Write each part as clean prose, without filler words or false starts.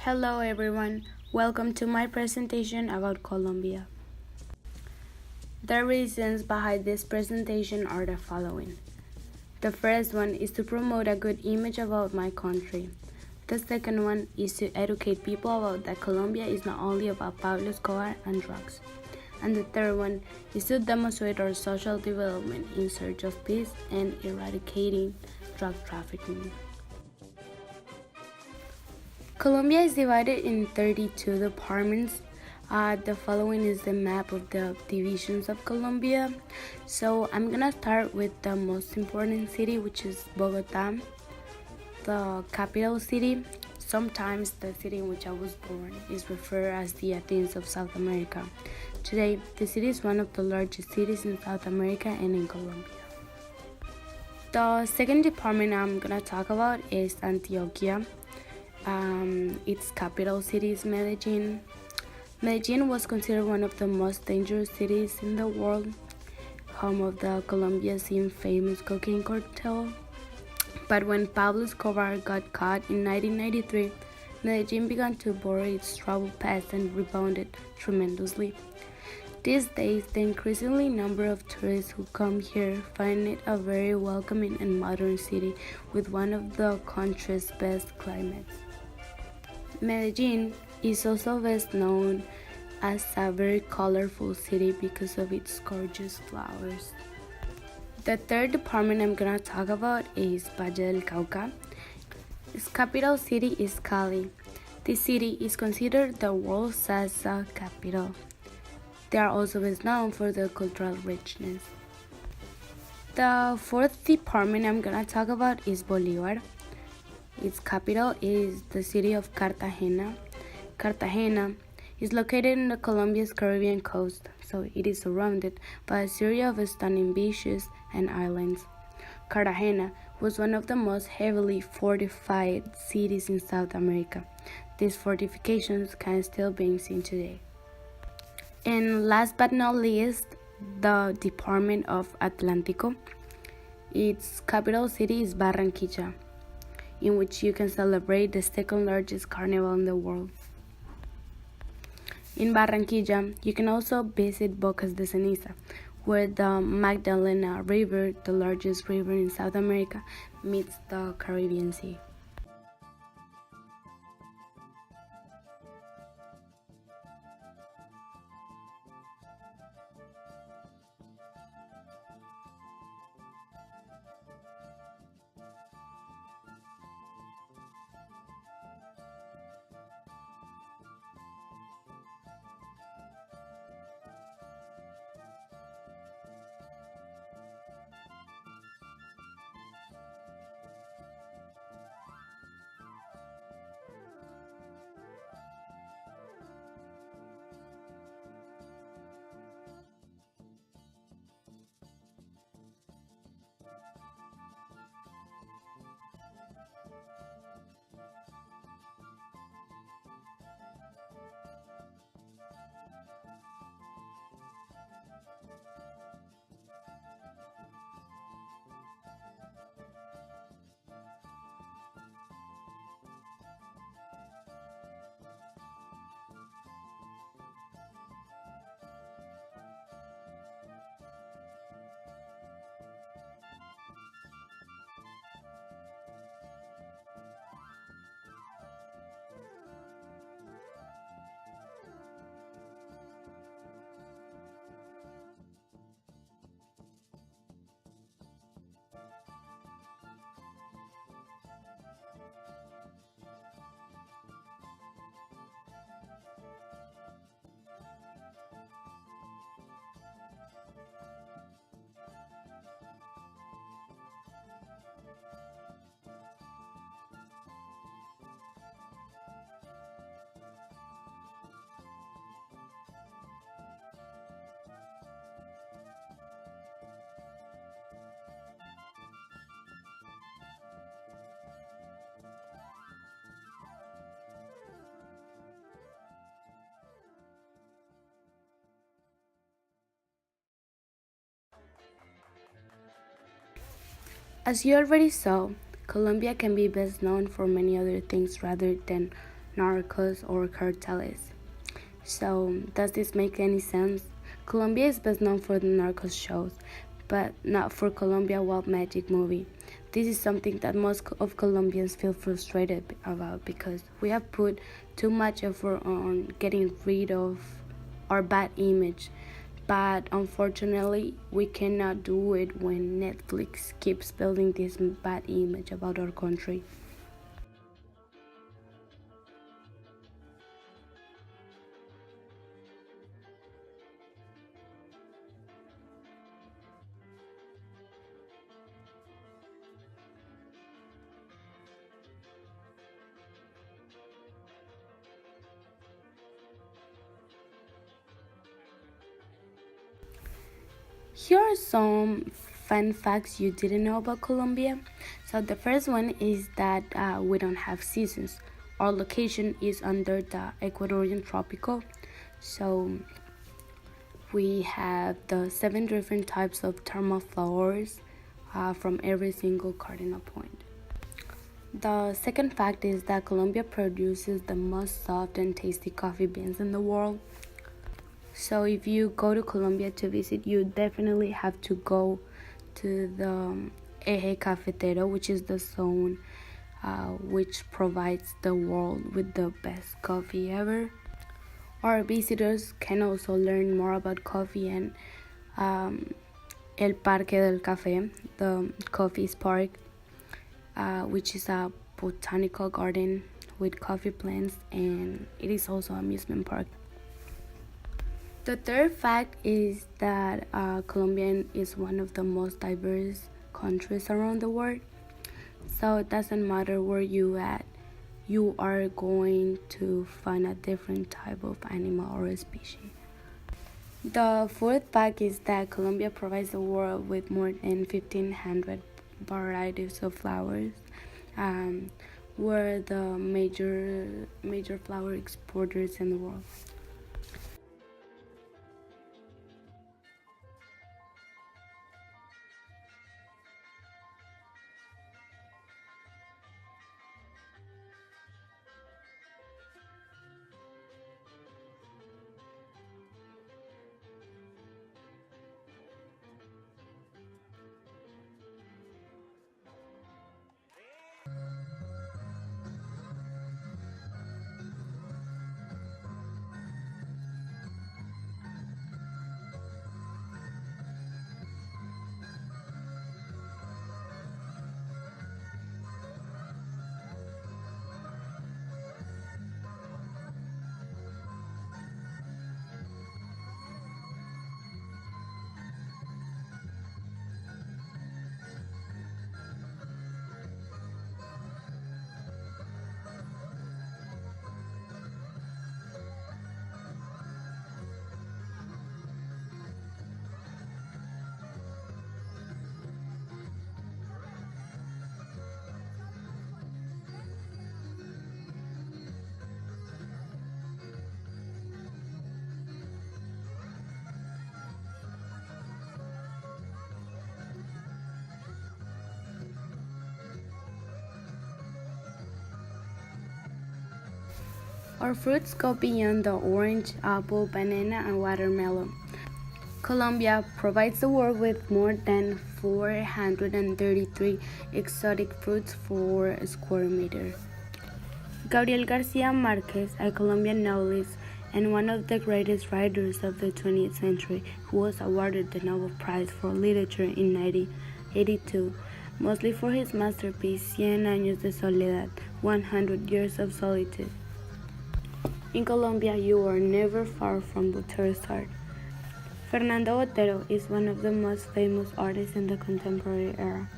Hello everyone, welcome to my presentation about Colombia. The reasons behind this presentation are the following. The first one is to promote a good image about my country. The second one is to educate people about that Colombia is not only about Pablo Escobar and drugs. And the third one is to demonstrate our social development in search of peace and eradicating drug trafficking. Colombia is divided in 32 departments. The following is the map of the divisions of Colombia. So I'm gonna start with the most important city, which is Bogota, the capital city. Sometimes the city in which I was born is referred as the Athens of South America. Today, the city is one of the largest cities in South America and in Colombia. The second department I'm gonna talk about is Antioquia. Its capital city is Medellin. Medellin was considered one of the most dangerous cities in the world, home of the Colombia's infamous cocaine cartel. But when Pablo Escobar got caught in 1993, Medellin began to borrow its troubled past and rebounded tremendously. These days, the increasingly number of tourists who come here find it a very welcoming and modern city with one of the country's best climates. Medellin is also best known as a very colorful city because of its gorgeous flowers. The third department I'm gonna talk about is Valle del Cauca. Its capital city is Cali. This city is considered the world's salsa capital. They are also best known for their cultural richness. The fourth department I'm gonna talk about is Bolivar. Its capital is the city of Cartagena. Cartagena is located in the Colombia's Caribbean coast, so it is surrounded by a series of stunning beaches and islands. Cartagena was one of the most heavily fortified cities in South America. These fortifications can still be seen today. And last but not least, the department of Atlántico. Its capital city is Barranquilla, in which you can celebrate the second largest carnival in the world. In Barranquilla, you can also visit Bocas de Ceniza, where the Magdalena River, the largest river in South America, meets the Caribbean Sea. As you already saw, Colombia can be best known for many other things rather than narcos, or cartels. So, does this make any sense? Colombia is best known for the narcos shows, but not for Colombia Wild Magic movie. This is something that most of Colombians feel frustrated about because we have put too much effort on getting rid of our bad image. But unfortunately, we cannot do it when Netflix keeps building this bad image about our country. Here are some fun facts you didn't know about Colombia. So, the first one is that we don't have seasons. Our location is under the Ecuadorian tropical. So, we have the 7 different types of thermal flowers from every single cardinal point. The second fact is that Colombia produces the most soft and tasty coffee beans in the world. So if you go to Colombia to visit, you definitely have to go to the Eje Cafetero, which is the zone which provides the world with the best coffee ever. Our visitors can also learn more about coffee and El Parque del Café, the Coffee's Park, which is a botanical garden with coffee plants, and it is also an amusement park. The third fact is that Colombia is one of the most diverse countries around the world. So it doesn't matter where you at, you are going to find a different type of animal or species. The fourth fact is that Colombia provides the world with more than 1,500 varieties of flowers. We're the major flower exporters in the world. Our fruits go beyond the orange, apple, banana, and watermelon. Colombia provides the world with more than 433 exotic fruits for a square meter. Gabriel Garcia Marquez, a Colombian novelist and one of the greatest writers of the 20th century, who was awarded the Nobel Prize for Literature in 1982, mostly for his masterpiece Cien Años de Soledad, 100 Years of Solitude. In Colombia, you are never far from Botero's art. Fernando Botero is one of the most famous artists in the contemporary era.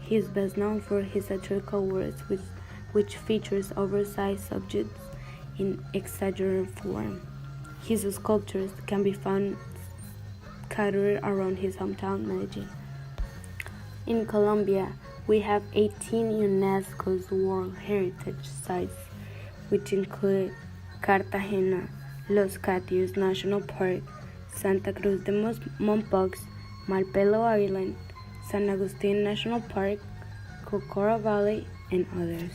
He is best known for his satirical works, which features oversized subjects in exaggerated form. His sculptures can be found scattered around his hometown, Medellin. In Colombia, we have 18 UNESCO's World Heritage Sites, which include Cartagena, Los Catios National Park, Santa Cruz de Mompox, Malpelo Island, San Agustin National Park, Cocora Valley, and others.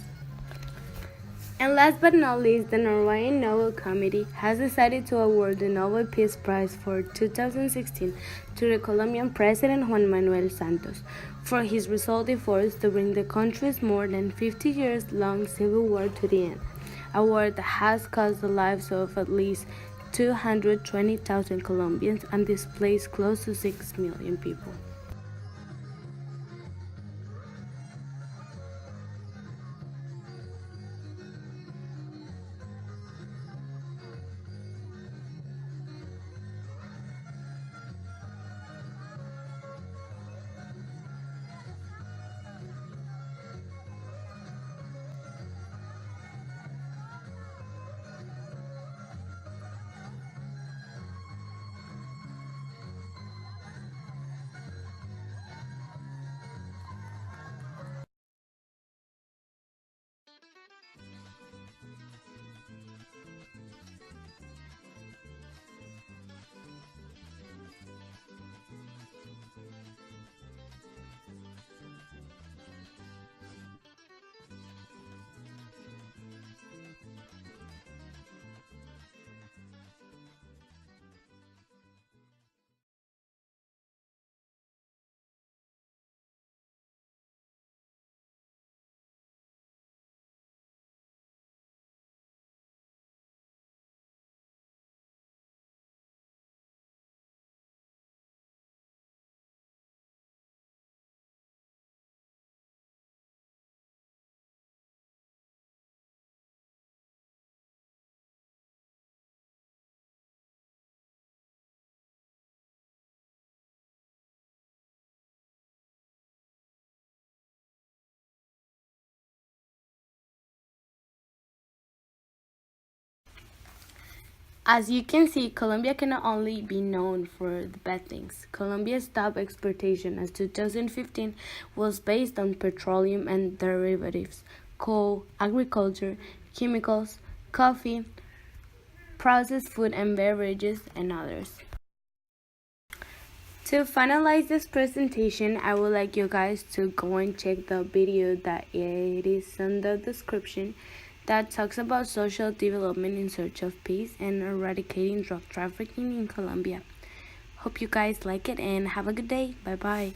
And last but not least, the Norwegian Nobel Committee has decided to award the Nobel Peace Prize for 2016 to the Colombian President Juan Manuel Santos for his resolute efforts to bring the country's more than 50 years long civil war to the end. Award has cost the lives of at least 220,000 Colombians and displaced close to 6 million people. As you can see, Colombia cannot only be known for the bad things. Colombia's top exportation as 2015 was based on petroleum and derivatives, coal, agriculture, chemicals, coffee, processed food and beverages, and others. To finalize this presentation, I would like you guys to go and check the video that it is in the description that talks about social development in search of peace and eradicating drug trafficking in Colombia. Hope you guys like it and have a good day. Bye bye.